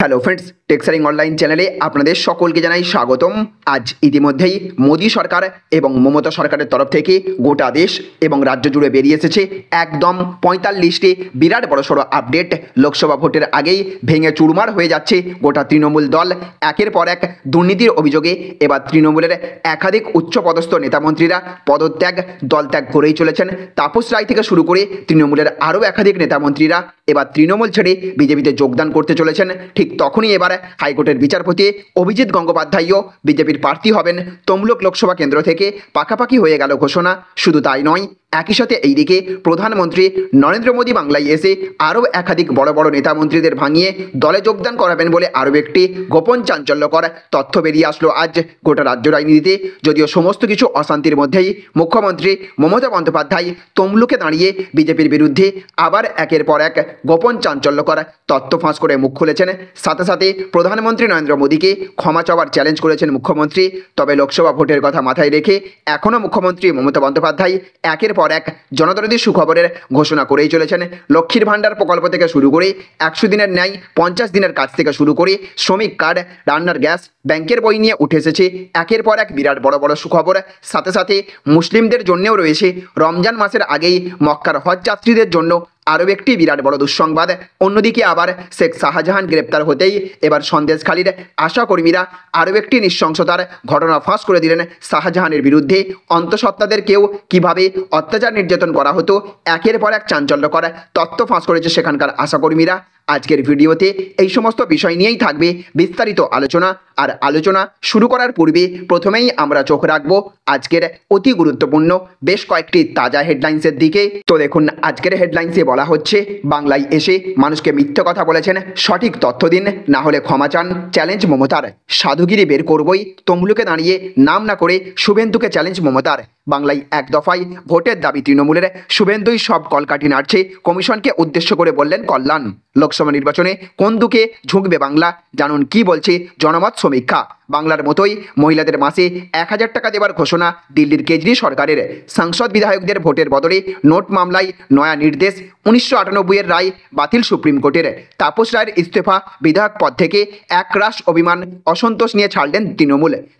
Hello friends, টেক্সারিং online চ্যানেলে আপনাদের সকলকে জানাই স্বাগতম। আজ ইতিমধ্যেই মোদী সরকার এবং মমতা সরকারের তরফ থেকে গোটা দেশ এবং রাজ্য জুড়ে বেরিয়ে এসেছে একদম ৪৫টি বিরাট বড়সড় আপডেট। লোকসভা ভোটের আগেই ভেঙে চুরমার হয়ে যাচ্ছে গোটা তৃণমূল দল। একের পর এক দুর্নীতির অভিযোগে এবার তৃণমূলের একাধিক উচ্চপদস্থ নেতামন্ত্রীরা পদত্যাগ, দলত্যাগ করেই চলেছেন। তাপস রায় থেকে শুরু করে তৃণমূলের আরও একাধিক নেতামন্ত্রীরা এবার তৃণমূল ছেড়ে বিজেপিতে যোগদান করতে চলেছেন। ঠিক তখনই এবার হাইকোর্টের বিচারপতি অভিজিৎ গঙ্গোপাধ্যায়ও বিজেপির প্রার্থী হবেন। তমলুক লোকসভা কেন্দ্র থেকে পাকাপাকি হয়ে গেল ঘোষণা। শুধু তাই নয়, একই সাথে এইদিকে প্রধানমন্ত্রী নরেন্দ্র মোদী বাংলায় এসে আরও একাধিক বড় বড় নেতামন্ত্রীদের ভাঙিয়ে দলে যোগদান করাবেন বলে আরও একটি গোপন চাঞ্চল্যকর তথ্য বেরিয়ে আসলো আজ গোটা রাজ্য রাজনীতিতে। যদিও সমস্ত কিছু অশান্তির মধ্যেই মুখ্যমন্ত্রী মমতা বন্দ্যোপাধ্যায় তমলুকে দাঁড়িয়ে বিজেপির বিরুদ্ধে আবার একের পর এক গোপন চাঞ্চল্যকর তথ্য ফাঁস করে মুখ খুলেছেন। সাথে সাথে প্রধানমন্ত্রী নরেন্দ্র মোদীকে ক্ষমা চাওয়ার চ্যালেঞ্জ করেছেন মুখ্যমন্ত্রী। তবে লোকসভা ভোটের কথা মাথায় রেখে এখনও মুখ্যমন্ত্রী মমতা বন্দ্যোপাধ্যায় একের পর এক জনদরদী সুখবরের ঘোষণা করেই চলেছেন। লক্ষ্মীর ভাণ্ডার প্রকল্প থেকে শুরু করে ১০০ দিনের ন্যায় ৫০ দিনের কাজ থেকে শুরু করে শ্রমিক কার্ড, রান্নার গ্যাস, ব্যাংকের বই নিয়ে উঠে এসেছে একের পর এক বিরাট বড় বড় সুখবর। সাথে সাথে মুসলিমদের জন্যও রয়েছে রমজান মাসের আগেই মক্কার হজ যাত্রীদের জন্য আরও একটি বিরাট বড় দুঃসংবাদ। অন্যদিকে আবার শেখ শাহজাহান গ্রেপ্তার হতেই এবার সন্দেশখালীর আশাকর্মীরা আরও একটি নৃশংসতার ঘটনা ফাঁস করে দিলেন। শাহজাহানের বিরুদ্ধে অন্তঃসত্ত্বাদের কেউ কীভাবে অত্যাচার নির্যাতন করা হতো একের পর এক চাঞ্চল্যকর তথ্য ফাঁস করেছে সেখানকার আশাকর্মীরা। আজকের ভিডিওতে এই সমস্ত বিষয় নিয়েই থাকবে বিস্তারিত আলোচনা। আর আলোচনা শুরু করার পূর্বে প্রথমেই আমরা চোখ রাখবো আজকের অতি গুরুত্বপূর্ণ বেশ কয়েকটি তাজা হেডলাইন্সের দিকে। তো দেখুন, আজকের হেডলাইন্সে বলা হচ্ছে, বাংলায় এসে মানুষকে মিথ্যে কথা বলেছেন, সঠিক তথ্য দিন, না হলে ক্ষমা চান। চ্যালেঞ্জ মমতার। সাধুগিরি বের করবই, তমলুকে দাঁড়িয়ে নাম না করে শুভেন্দুকে চ্যালেঞ্জ মমতার। বাংলায় এক দফায় ভোটের দাবি তৃণমূলের, শুভেন্দুই সব কলকাঠি নাড়ছে। কমিশনকে উদ্দেশ্য করে বললেন কল্যাণ। লোকসভা নির্বাচনে কোন দিকে ঝুঁকবে বাংলা, জানুন কি বলছে জনমত সমীক্ষা। বাংলার মতোই মহিলাদের মাসে ১,০০০ টাকা দেওয়ার ঘোষণা দিল্লির কেজরি সরকারের। সাংসদ বিধায়কদের ভোটের বদলে নোট মামলায় নয়া নির্দেশ। ১৯৯৮-এর রায় বাতিল সুপ্রিম কোর্টের। তাপস রায়ের ইস্তফা, বিধায়ক পদ থেকে একরাশ অভিমান, অসন্তোষ নিয়ে ছাড়লেন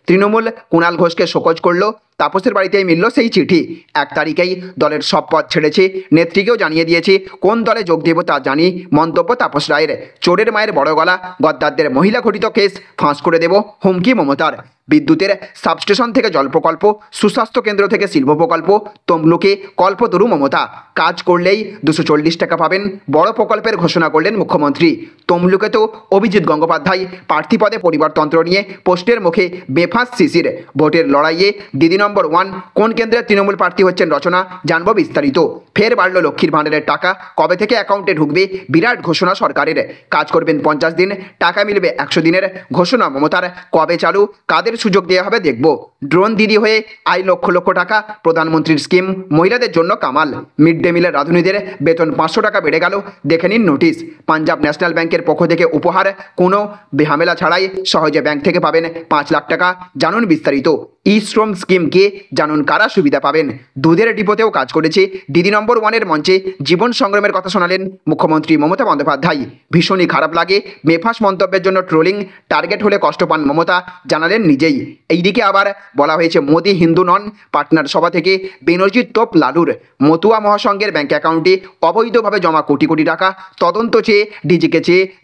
তৃণমূল কুণাল ঘোষকে শোকজ করল। তাপসের বাড়িতেই মিলল সেই চিঠি। ১ তারিখেই দলের সব পদ ছেড়েছে, নেত্রীকেও জানিয়ে দিয়েছে কোন দলে যোগ দেব তা জানি। মন্তব্য তাপস রায়ের। চোরের মায়ের বড় গলা, গদ্দারদের মহিলা ঘটিত কেস ফাঁস করে দেব, হুমকি মমতার। বিদ্যুতের সাবস্টেশন থেকে জল প্রকল্প, সুস্বাস্থ্য কেন্দ্র থেকে শিল্প প্রকল্প, তমলুকে কল্পতরু মমতা। কাজ করলেই ২৪০ টাকা পাবেন, বড় প্রকল্পের ঘোষণা করলেন মুখ্যমন্ত্রী। তমলুকে তো অভিজিৎ গঙ্গোপাধ্যায় প্রার্থী পদে পরিবারতন্ত্র নিয়ে পোস্টের মুখে বেফাঁস শিশির। ভোটের লড়াইয়ে দিদি নম্বর 1 কোন কেন্দ্রের তৃণমূল প্রার্থী হচ্ছেন রচনা, জানবো বিস্তারিত। ফের বাড়ল লক্ষ্মীর ভাণ্ডারের টাকা, কবে থেকে অ্যাকাউন্টে ঢুকবে, বিরাট ঘোষণা সরকারের। কাজ করবেন ৫০ দিন, টাকা মিলবে ১০০ দিনের, ঘোষণা মমতার। কবে চালু, কাদের সুযোগ দেওয়া হবে দেখব। ড্রোন দিদি হয়ে আয় লক্ষ লক্ষ টাকা, প্রধানমন্ত্রীর স্কিম মহিলাদের জন্য কামাল। মিড ডে মিলের রাঁধুনিদের বেতন ৫০০ টাকা বেড়ে গেল, দেখে নিন নোটিশ। পাঞ্জাব ন্যাশনাল ব্যাংকের পক্ষ থেকে উপহার, কোনো বেহামেলা ছাড়াই সহজে ব্যাংক থেকে পাবেন ৫ লাখ টাকা, জানুন বিস্তারিত। ই শ্রম স্কিমকে জানুন কারা সুবিধা পাবেন। দুধের ডিপোতেও কাজ করেছে। দিদি নম্বর 1-এর মঞ্চে জীবন সংগ্রামের কথা শোনালেন মুখ্যমন্ত্রী মমতা বন্দ্যোপাধ্যায়। ভীষণই খারাপ লাগে, বেফাঁস মন্তব্যের জন্য ট্রোলিং, টার্গেট হলে কষ্ট পান মমতা, জানালেন নিজেই। এইদিকে আবার বলা হয়েছে মোদি হিন্দু নন। পাটনার সভা থেকে বেনজির তোপ লালুর। মতুয়া মহাসংঘের ব্যাংক অ্যাকাউন্টে অবৈধভাবে জমা কোটি কোটি টাকা, তদন্ত চেয়ে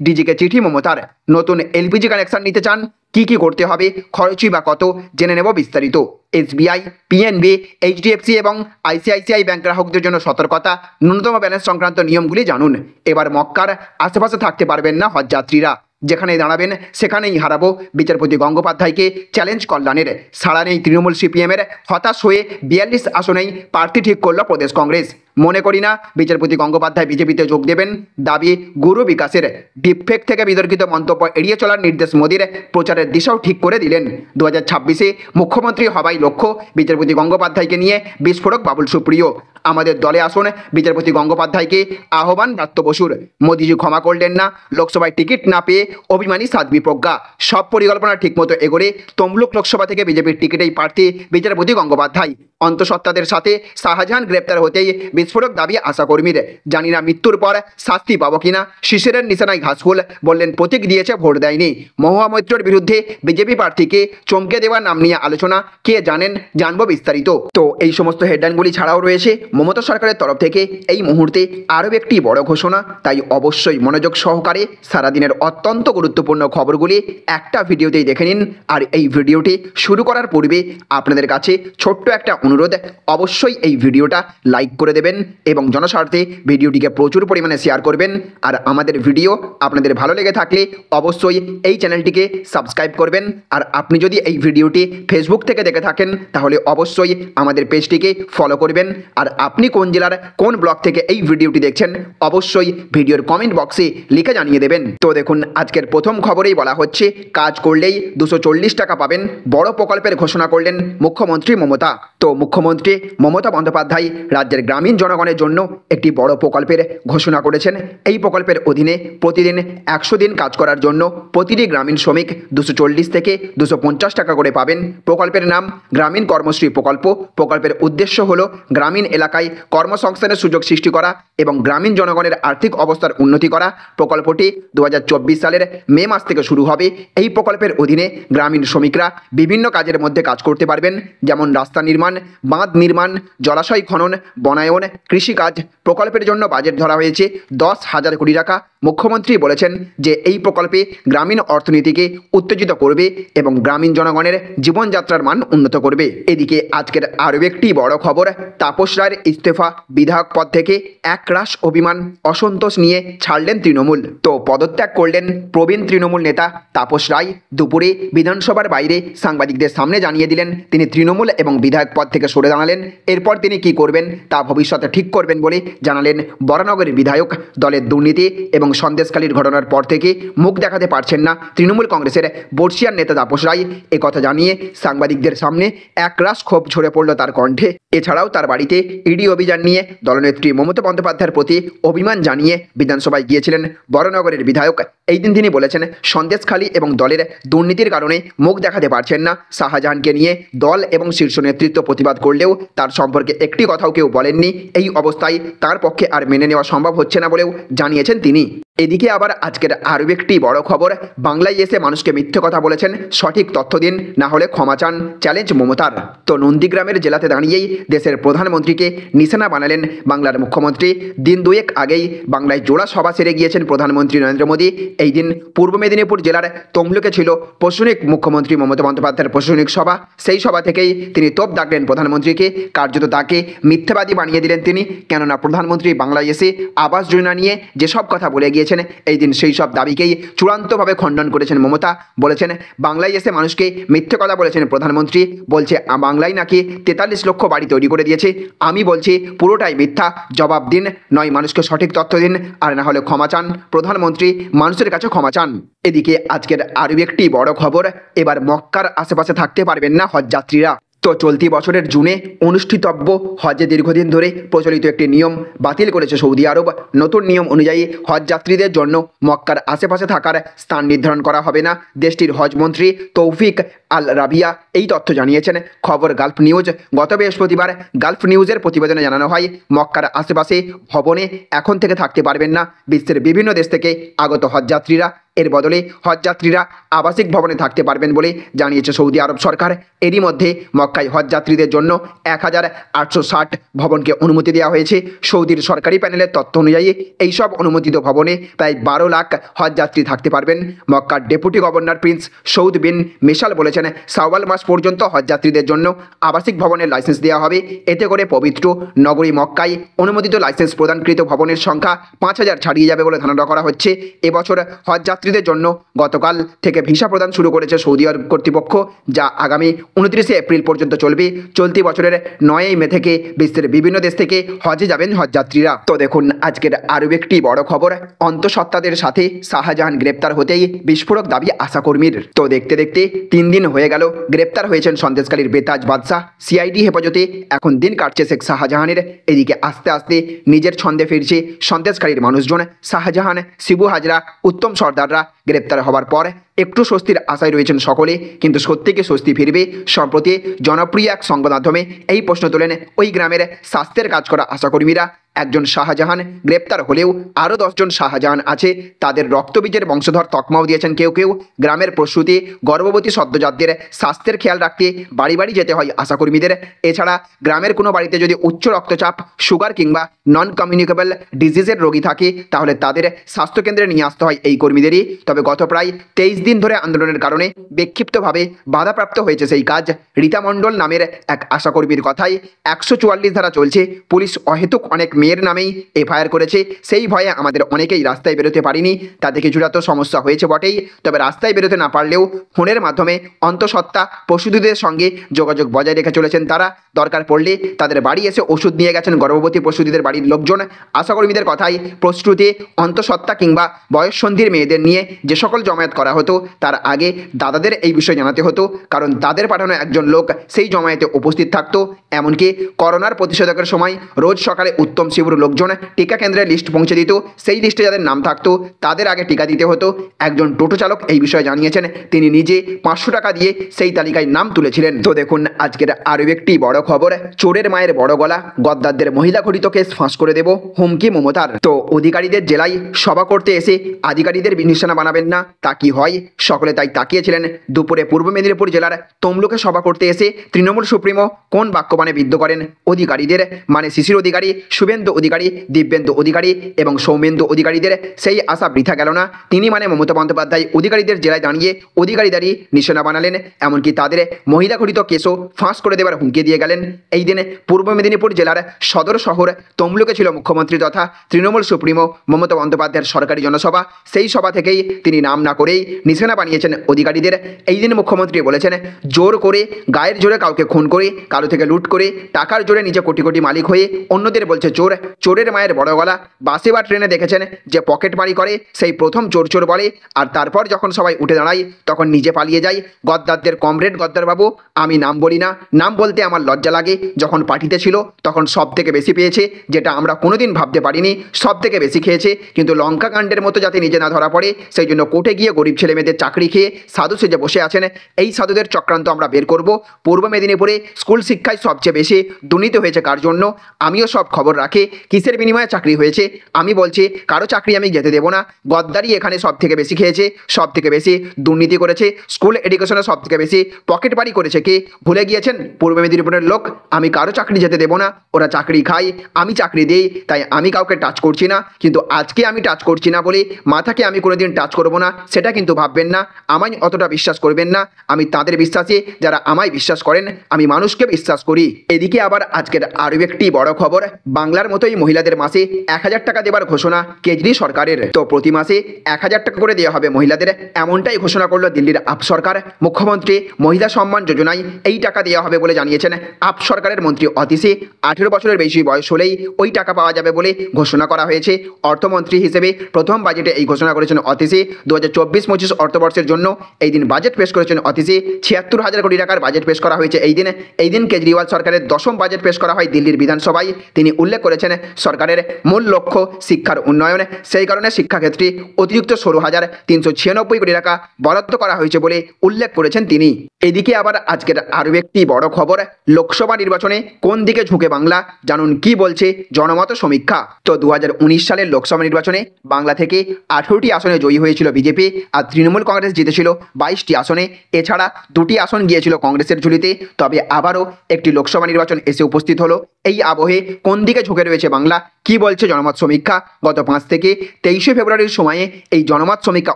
ডিজিকে চিঠি মমতার। নতুন এলপিজি কানেকশন নিতে চান, কি করতে হবে, খরচই বা কত, জেনে নেব বিস্তারিত। এসবিআই, পিএনবি, এইচডিএফসি এবং আইসিআইসিআই ব্যাংক গ্রাহকদের জন্য সতর্কতা, ন্যূনতম ব্যালেন্স সংক্রান্ত নিয়মগুলি জানুন। এবার মক্কার আশেপাশে থাকতে পারবেন না হজযাত্রীরা, যেখানে দাঁড়াবেন সেখানেই হারাবো, বিচারপতি গঙ্গোপাধ্যায়কে চ্যালেঞ্জ কল্যাণের। সাড়া নেই তৃণমূল সিপিএমের, হতাশ হয়ে ৪২ আসনেই প্রার্থী ঠিক করল প্রদেশ কংগ্রেস। মনে করি না বিচারপতি গঙ্গোপাধ্যায় বিজেপিতে যোগ দেবেন, দাবি গুরু বিকাশের। ডিপফেক থেকে বিতর্কিত মন্তব্য এড়িয়ে চলার নির্দেশ মোদীর, প্রচারের দিশাও ঠিক করে দিলেন। ২০২৬-এ মুখ্যমন্ত্রী হওয়াই লক্ষ্য, বিচারপতি গঙ্গোপাধ্যায়কে নিয়ে বিস্ফোরক বাবুল সুপ্রিয়। আমাদের দলে আসুন, বিচারপতি গঙ্গোপাধ্যায়কে আহ্বান ব্রাত্য বসুর। মোদীজি ক্ষমা করলেন না, লোকসভায় টিকিট না পেয়ে অভিমানী সাধ্বী প্রজ্ঞা। সব পরিকল্পনা ঠিকমতো এগোলে তমলুক লোকসভা থেকে বিজেপির টিকিটেই প্রার্থী বিচারপতি গঙ্গোপাধ্যায়। অন্তঃসত্ত্বাদের সাথে শাহজাহান গ্রেপ্তার হতেই বিস্ফোরক দাবি আশাকর্মীর। জানি না মৃত্যুর পর শাস্তি পাবো কিনা, শিশিরের নিশানায় ঘাসফুল, বললেন প্রতীক দিয়েছে ভোট দেয়নি। মহুয়া মৈত্রর বিরুদ্ধে বিজেপি প্রার্থীকে চমকে দেওয়ার নাম নিয়ে আলোচনা, কে জানেন, জানবো বিস্তারিত। তো এই সমস্ত হেডলাইনগুলি ছাড়াও রয়েছে মমতা সরকারের তরফ থেকে এই মুহূর্তে আরও একটি বড় ঘোষণা, তাই অবশ্যই মনোযোগ সহকারে সারাদিনের অত্যন্ত গুরুত্বপূর্ণ খবরগুলি একটা ভিডিওতেই দেখে নিন। আর এই ভিডিওটি শুরু করার পূর্বে আপনাদের কাছে ছোট্ট একটা অনুরোধ, অবশ্যই এই ভিডিওটা লাইক করে দেবেন এবং জনস্বার্থে ভিডিওটিকে প্রচুর পরিমাণে শেয়ার করবেন। আর আমাদের ভিডিও আপনাদের ভালো লেগে থাকলে অবশ্যই এই চ্যানেলটিকে সাবস্ক্রাইব করবেন। আর আপনি যদি এই ভিডিওটি ফেসবুক থেকে দেখে থাকেন তাহলে অবশ্যই আমাদের পেজটিকে ফলো করবেন। আর আপনি কোন জেলার কোন ব্লক থেকে এই ভিডিওটি দেখছেন অবশ্যই ভিডিওর কমেন্ট বক্সে লিখে জানিয়ে দেবেন। তো দেখুন, আজকের প্রথম খবরেই বলা হচ্ছে কাজ করলেই 240 টাকা পাবেন, বড় প্রকল্পের ঘোষণা করলেন মুখ্যমন্ত্রী মমতা। তো মুখ্যমন্ত্রী মমতা বন্দ্যোপাধ্যায় রাজ্যের গ্রামীণ জনগণের জন্য একটি বড় প্রকল্পের ঘোষণা করেছেন। এই প্রকল্পের অধীনে প্রতিদিন 100 দিন কাজ করার জন্য প্রতিটি গ্রামীণ শ্রমিক 240 থেকে 250 টাকা করে পাবেন। প্রকল্পের নাম গ্রামীণ কর্মশ্রী প্রকল্প। প্রকল্পের উদ্দেশ্য হল গ্রামীণ এলাকায় কর্মসংস্থানের সুযোগ সৃষ্টি করা এবং গ্রামীণ জনগণের আর্থিক অবস্থার উন্নতি করা। প্রকল্পটি 2024 সালের মে মাস থেকে শুরু হবে। এই প্রকল্পের অধীনে গ্রামীণ শ্রমিকরা বিভিন্ন কাজের মধ্যে কাজ করতে পারবেন, যেমন রাস্তা নির্মাণ, বাঁধ নির্মাণ, জলাশয় খনন, বনায়ন, কৃষিকাজ। প্রকল্পের জন্য বাজেট ধরা হয়েছে 10,000 কোটি টাকা। মুখ্যমন্ত্রী বলেছেন যে এই প্রকল্পে গ্রামীণ অর্থনীতিকে উত্তেজিত করবে এবং গ্রামীণ জনগণের জীবনযাত্রার মান উন্নত করবে। এদিকে আজকের আরও একটি বড় খবর, তাপস রায়ের ইস্তফা, বিধায়ক পদ থেকে একরাশ অভিমান, অসন্তোষ নিয়ে ছাড়লেন তৃণমূল। তো পদত্যাগ করলেন প্রবীণ তৃণমূল নেতা তাপস রায়। দুপুরে বিধানসভার বাইরে সাংবাদিকদের সামনে জানিয়ে দিলেন তিনি তৃণমূল এবং বিধায়ক পদ থেকে সরে দাঁড়ালেন। এরপর তিনি কি করবেন তা ভবিষ্যতে ঠিক করবেন বলে জানালেন বরানগরের বিধায়ক। দলের দুর্নীতি এবং সন্দেশখালীর ঘটনার পর থেকে মুখ দেখাতে পারছেন না তৃণমূল কংগ্রেসের বর্ষিয়ান নেতা তাপস রায়। একথা জানিয়ে সাংবাদিকদের সামনে একরাশ ক্ষোভ ঝরে পড়ল তার কণ্ঠে। এছাড়াও তার বাড়িতে ইডি অভিযান নিয়ে দলনেত্রী মমতা বন্দ্যোপাধ্যায়ের প্রতি অভিমান জানিয়ে বিধানসভায় গিয়েছিলেন বরানগরের বিধায়ক। এই দিন তিনি বলেছেন সন্দেশখালী এবং দলের দুর্নীতির কারণে মুখ দেখাতে পারছেন না। শাহজাহানকে নিয়ে দল এবং শীর্ষ নেতৃত্ব প্রতিবাদ করলেও তার সম্পর্কে একটি কথাও কেউ বলেননি। এই অবস্থায় তার পক্ষে আর মেনে নেওয়া সম্ভব হচ্ছে না বলেও জানিয়েছেন তিনি। এদিকে আবার আজকের আরও একটি বড় খবর, বাংলায় এসে মানুষকে মিথ্যে কথা বলেছেন, সঠিক তথ্য দিন, না হলে ক্ষমা চান, চ্যালেঞ্জ মমতার। তো নন্দীগ্রামের জেলাতে দাঁড়িয়েই দেশের প্রধানমন্ত্রীকে নিশানা বানালেন বাংলার মুখ্যমন্ত্রী। দিন দুয়েক আগেই বাংলায় জোড়া সভা সেরে গিয়েছেন প্রধানমন্ত্রী নরেন্দ্র মোদী। এই দিন পূর্ব মেদিনীপুর জেলার তমলুকে ছিল প্রশাসনিক মুখ্যমন্ত্রী মমতা বন্দ্যোপাধ্যায়ের প্রশাসনিক সভা। সেই সভা থেকেই তিনি তোপ দাগলেন প্রধানমন্ত্রীকে, কার্যত তাকে মিথ্যাবাদী বানিয়ে দিলেন তিনি। কেননা প্রধানমন্ত্রী বাংলায় এসে আবাস যোজনা নিয়ে যেসব কথা বলে গিয়েছেন এই দিন সেই সব দাবিকেই চূড়ান্তভাবে খণ্ডন করেছেন মমতা। বলেছেন বাংলায় এসে মানুষকে মিথ্যে কথা বলেছেন প্রধানমন্ত্রী। বলছে বাংলায় নাকি 43 লক্ষ বাড়ি তৈরি করে দিয়েছে। আমি বলছি পুরোটাই মিথ্যা। জবাব দিন, নয় মানুষকে সঠিক তথ্য দিন, আর না হলে ক্ষমা চান। প্রধানমন্ত্রী মানুষের কাছে ক্ষমা চান। এদিকে আজকের আরও একটি বড় খবর, এবার মক্কার আশেপাশে থাকতে পারবেন না হজযাত্রীরা। তো চলতি বছরের জুনে অনুষ্ঠিতব্য হজে দীর্ঘদিন ধরে প্রচলিত একটি নিয়ম বাতিল করেছে সৌদি আরব। নতুন নিয়ম অনুযায়ী হজযাত্রীদের জন্য মক্কার আশেপাশে থাকার স্থান নির্ধারণ করা হবে না। দেশটির হজমন্ত্রী তৌফিক আল রাবিয়া এই তথ্য জানিয়েছেন। খবর গালফ নিউজ। গত বৃহস্পতিবার গালফ নিউজের প্রতিবেদনে জানানো হয় মক্কার আশেপাশে ভবনে এখন থেকে থাকতে পারবেন না বিশ্বের বিভিন্ন দেশ থেকে আগত হজযাত্রীরা। এর বদলে হজযাত্রীরা আবাসিক ভবনে থাকতে পারবেন বলে জানিয়েছে সৌদি আরব সরকার। এরই মধ্যে মক্কায় হজযাত্রীদের জন্য 1860 ভবনকে অনুমতি দেওয়া হয়েছে। সৌদির সরকারি প্যানেলের তথ্য অনুযায়ী এইসব অনুমোদিত ভবনে প্রায় 12 লাখ হজযাত্রী থাকতে পারবেন। মক্কার ডেপুটি গভর্নর প্রিন্স সৌদ বিন মিশাল বলেছেন শাওয়াল মাস পর্যন্ত হজযাত্রীদের জন্য আবাসিক ভবনের লাইসেন্স দেওয়া হবে। এতে করে পবিত্র নগরী মক্কায় অনুমোদিত লাইসেন্স প্রদানকৃত ভবনের সংখ্যা 5000 ছাড়িয়ে যাবে বলে ধারণা করা হচ্ছে। এবছর হজযাত্রীদের জন্য গতকাল থেকে ভিসা প্রদান শুরু করেছে সৌদি আরব কর্তৃপক্ষ, যা আগামী 29 এপ্রিল পর্যন্ত চলবে। চলতি বছরের 9 মে থেকে বিশ্বের বিভিন্ন দেশ থেকে হজে যাবেন হজযাত্রীরা। তো দেখুন আজকের আরও একটি বড় খবর, অন্তঃসত্ত্বাদের সাথে শাহজাহান গ্রেপ্তার হতেই বিস্ফোরক দাবি আশাকর্মীর। তো দেখতে দেখতে 3 দিন হয়ে গেল গ্রেপ্তার হয়েছেন সন্দেশখালীর বেতাজ বাদশাহ। সিআইডি হেফাজতে এখন দিন কাটছে শেখ শাহজাহানের। এদিকে আস্তে আস্তে নিজের ছন্দে ফিরছে সন্দেশখালীর মানুষজন। শাহজাহান, শিবু হাজরা, উত্তম সর্দাররা গ্রেপ্তার হওয়ার পর একটু স্বস্তির আশায় রয়েছেন সকলে, কিন্তু সত্যি কি স্বস্তি ফিরবে? সম্প্রতি জনপ্রিয় এক সংবাদ মাধ্যমে এই প্রশ্ন তোলেন ওই গ্রামের স্বাস্থ্যের কাজ করা আশাকর্মীরা। একজন শাহজাহান গ্রেপ্তার হলেও আরও 10জন শাহজাহান আছে, তাদের রক্তবীজের বংশধর তকমাও দিয়েছেন কেউ কেউ। গ্রামের প্রসূতি, গর্ভবতী সদ্যজাতদের স্বাস্থ্যের খেয়াল রাখতে বাড়ি বাড়ি যেতে হয় আশাকর্মীদের। এছাড়া গ্রামের কোনো বাড়িতে যদি উচ্চ রক্তচাপ, সুগার কিংবা নন কমিউনিকেবল ডিজিজের রোগী থাকে, তাহলে তাদের স্বাস্থ্যকেন্দ্রে নিয়ে আসতে হয় এই কর্মীদেরই। তবে গত প্রায় 23 দিন ধরে আন্দোলনের কারণে বিক্ষিপ্তভাবে বাধাপ্রাপ্ত হয়েছে সেই কাজ। রীতা মণ্ডল নামের এক আশাকর্মীর কথায় 144 ধারা চলছে, পুলিশ অহেতুক অনেক মেয়ের নামেই এফআইআর করেছে, সেই ভয়ে আমাদের অনেকেই রাস্তায় বেরোতে পারিনি। তাতে কিছুটা তো সমস্যা হয়েছে বটেই, তবে রাস্তায় বেরোতে না পারলেও ফোনের মাধ্যমে অন্তঃসত্ত্বা প্রসূতিদের সঙ্গে যোগাযোগ বজায় রেখে চলেছেন তারা। দরকার পড়লে তাদের বাড়ি এসে ওষুধ নিয়ে গেছেন গর্ভবতী প্রসূতিদের বাড়ির লোকজন। আশাকর্মীদের কথায় প্রস্তুতি, অন্তঃসত্ত্বা কিংবা বয়ঃসন্ধির মেয়েদের নিয়ে যে সকল জমায়েত করা হতো তার আগে দাদাদের এই বিষয়ে জানাতে হতো, কারণ তাদের পাঠানো একজন লোক সেই জমায়েতে উপস্থিত থাকতো। এমনকি করোনার প্রতিষেধকের সময় রোজ সকালে উত্তম শিবুর লোকজন টিকা কেন্দ্রের লিস্ট পৌঁছে দিত, সেই লিস্টে যাদের নাম থাকতো তাদের আগে টিকা দিতে হতো। একজন টোটো চালক এই বিষয়ে জানিয়েছেন, তিনি নিজে 500 টাকা দিয়ে সেই তালিকায় নাম তুলেছিলেন। তো দেখুন আজকের আরও একটি বড় খবর, চোরের মায়ের বড় গলা, গদ্দারদের মহিলা ঘটিত কেস ফাঁস করে দেব, হুমকি মমতার। তো অধিকারীদের জেলায় সভা করতে এসে আধিকারিকদের নিশানা বানাবেন না, তা কি হয়? সকলে তাই তাকিয়েছিলেন। দুপুরে পূর্ব মেদিনীপুর জেলার তমলুকে সভা করতে এসে তৃণমূল সুপ্রিমো কোন বাক্যবাণে বিদ্ধ করেন অধিকারীদের, মানে শিশির অধিকারী, শুভেন্দু অধিকারী, দিব্যেন্দু অধিকারী এবং সৌমেন্দু অধিকারীদের। সেই আশা বৃথা গেল না। তিনি মানে মমতা বন্দ্যোপাধ্যায় অধিকারীদের জেলায় দাঁড়িয়ে অধিকারীদেরই নিশানা বানালেন, এমনকি তাদের মহিলা ঘটিত কেসও ফাঁস করে দেওয়ার হুমকি দিয়ে গেলেন। এই দিনে পূর্ব মেদিনীপুর জেলার সদর শহর তমলুকে ছিল মুখ্যমন্ত্রী তথা তৃণমূল সুপ্রিমো মমতা বন্দ্যোপাধ্যায়ের সরকারি জনসভা। সেই সভা থেকেই তিনি নাম না করেই নিশানা বানিয়েছেন অধিকারীদের। এই দিন মুখ্যমন্ত্রী বলেছেন, জোর করে, গায়ের জোরে কাউকে খুন করে, কারো থেকে লুট করে, টাকার জোরে নিজে কোটি কোটি মালিক হয়ে অন্যদের বলছে চোর। চোরের মায়ের বড় গলা। বাসে বা ট্রেনে দেখেছেন যে পকেট মারি করে সেই প্রথম চোর চোর বলে, আর তারপর যখন সবাই উঠে দাঁড়ায় তখন নিজে পালিয়ে যায়। গদ্দারদের কমরেড গদ্দারবাবু, আমি নাম বলি না, নাম বলতে আমার লজ্জা লাগে। যখন পার্টিতে ছিল তখন সব থেকে বেশি পেয়েছে, যেটা আমরা কোনোদিন ভাবতে পারিনি। সব থেকে বেশি খেয়েছে, কিন্তু লঙ্কা কাণ্ডের মতো যাতে নিজে না ধরা পড়ে সেই জন্য কোর্টে গিয়ে গরিব ছেলে মেয়েদের চাকরি খেয়ে সাধু সেজে বসে আছেন। এই সাধুদের চক্রান্ত আমরা বের করব। পূর্ব মেদিনীপুরে স্কুল শিক্ষায় সবচেয়ে বেশি দুর্নীতি হয়েছে কার জন্য? আমিও সব খবর রাখি, কিসের বিনিময়ে চাকরি হয়েছে। আমি বলছি কারো চাকরি আমি যেতে দেবো না। গদ্দারি এখানে সব থেকে বেশি খেয়েছে, সব থেকে বেশি দুর্নীতি করেছে, স্কুল এডুকেশনে সব থেকে বেশি পকেট বাড়ি করেছে কে? ভুলে গিয়েছেন পূর্ব মেদিনীপুরের লোক? আমি কারো চাকরি যেতে দেবো না। ওরা চাকরি খায়, আমি চাকরি দিই, তাই আমি কাউকে টাচ করছি না। কিন্তু আজকে আমি টাচ করছি না বলে মাথাকে আমি কোনোদিন টাচ করব না সেটা কিন্তু ভাববেন না। আমায় অতটা বিশ্বাস করবেন না। আমি তাদের বিশ্বাসী যারা আমায় বিশ্বাস করেন। আমি মানুষকে বিশ্বাস করি। এদিকে আবার আজকের আরও একটি বড় খবর, বাংলার মতোই মহিলাদের মাসে 1000 টাকা দেওয়ার ঘোষণা কেজরি সরকারের। তো প্রতি মাসে 1000 টাকা করে দেওয়া হবে মহিলাদের, এমনটাই ঘোষণা করলো দিল্লির আপ সরকার। মুখ্যমন্ত্রী মহিলা সম্মান যোজনায় এই টাকা দেওয়া হবে বলে জানিয়েছেন আপ সরকারের মন্ত্রী অতীশী। 18 বছরের বেশি বয়স হলেই ওই টাকা পাওয়া যাবে বলে ঘোষণা করা হয়েছে। অর্থমন্ত্রী হিসেবে প্রথম বাজেটে এই ঘোষণা করেছেন অতীশী। 2024-25 অর্থবর্ষের জন্য এই দিন বাজেট পেশ করেছেন অতীশী। 76,000 কোটি টাকার বাজেট পেশ করা হয়েছে এই দিনে। এই দিন কেজরিওয়াল সরকারের 10ম বাজেট পেশ করা হয় দিল্লির বিধানসভায়। তিনি উল্লেখ করেছেন সরকারের মূল লক্ষ্য শিক্ষার উন্নয়ন, সেই কারণে শিক্ষাক্ষেত্রে অতিরিক্ত 16,396 কোটি টাকা বরাদ্দ করা হয়েছে বলে উল্লেখ করেছেন তিনি। এদিকে আবার আজকের আরও একটি বড় খবর, লোকসভা নির্বাচনে কোন দিকে ঝুঁকে বাংলা, জানুন কি বলছে জনমত সমীক্ষা। তো 2019 সালের লোকসভা নির্বাচনে বাংলা থেকে 18টি আসনে জয়ী হয়েছিল বিজেপি, আর তৃণমূল কংগ্রেস জিতেছিল 22টি আসনে। এছাড়া 2টি আসন গিয়েছিল কংগ্রেসের ঝুলিতে। তবে আবারও একটি লোকসভা নির্বাচন এসে উপস্থিত হলো। এই আবহে কোন দিকে ঝুঁকে রয়েছে বাংলা, কি বলছে জনমত সমীক্ষা? গত 5 থেকে 23 ফেব্রুয়ারির সময়ে এই জনমত সমীক্ষা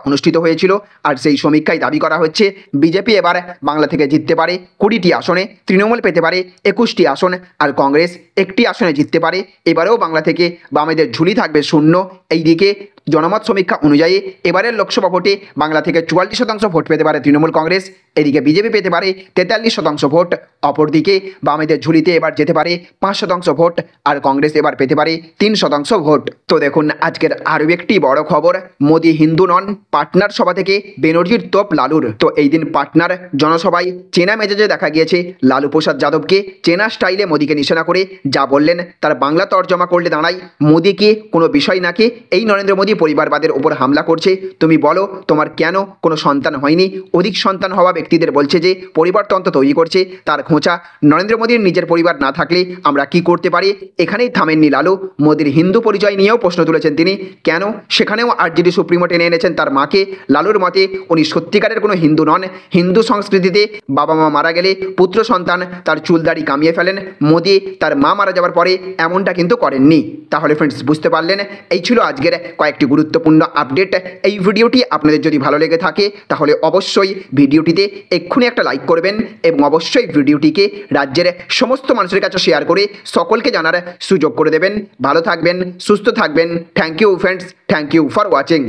অনুষ্ঠিত হয়েছিল, আর সেই সমীক্ষায় দাবি করা হচ্ছে বিজেপি এবার বাংলা থেকে জিততে পারে 20টি আসনে, তৃণমূল পেতে পারে 21টি আসন, আর কংগ্রেস 1টি আসনে জিততে পারে। এবারেও বাংলা থেকে বামেদের ঝুলি থাকবে শূন্য। এইদিকে জনমত সমীক্ষা অনুযায়ী এবারের লোকসভা ভোটে বাংলা থেকে 44% ভোট পেতে পারে তৃণমূল কংগ্রেস। এদিকে বিজেপি পেতে পারে 43% ভোট, অপরদিকে বামেদের ঝুলিতে এবার যেতে পারে 5% ভোট, আর কংগ্রেস এবার পেতে পারে 3% ভোট। তো দেখুন আজকের আরও একটি বড় খবর, মোদি হিন্দু নন, পাটনার সভা থেকে বেনর্জির তোপ লালুর। তো এই দিন পাটনার জনসভায় চেনা মেজাজে দেখা গিয়েছে লালু প্রসাদ যাদবকে চেনা স্টাইলে মোদিকে নিশানা করে যা বললেন তার বাংলা তর্জমা করলে দাঁড়ায়, মোদিকে কোনো বিষয় নাকি এই নরেন্দ্র মোদী পরিবারবাদের উপর হামলা করছে, তুমি বলো তোমার কেন কোনো সন্তান হয়নি। অধিক সন্তান হওয়া ব্যক্তিদের বলছে যে পরিবারতন্ত্র তৈরি করছে, তার খোঁচা নরেন্দ্র মোদীর নিজের পরিবার না থাকলে আমরা কি করতে পারি। এখানেই থামেননি লালু, মোদীর হিন্দু পরিচয় নিয়েও প্রশ্ন তুলেছেন তিনি, কেন সেখানেও আরজেডি সুপ্রিমো টেনে এনেছেন তার মাকে। লালুর মতে উনি সত্যিকারের কোনো হিন্দু নন, হিন্দু সংস্কৃতিতে বাবা মা মারা গেলে পুত্র সন্তান তার চুলদাড়ি কামিয়ে ফেলেন, মোদী তার মা মারা যাওয়ার পরে এমনটা কিন্তু করেননি। তাহলে ফ্রেন্ডস বুঝতে পারলেন, এই ছিল আজকের কয়েকটি গুরুত্বপূর্ণ আপডেট। এই ভিডিওটি আপনাদের যদি ভালো লেগে থাকে তাহলে অবশ্যই ভিডিওটিতে এক্ষুনি একটা লাইক করবেন এবং অবশ্যই ভিডিওটিকে রাজ্যের সমস্ত মানুষের কাছে শেয়ার করে সকলকে জানার সুযোগ করে দেবেন। ভালো থাকবেন, সুস্থ থাকবেন। Thank you friends, thank you for watching.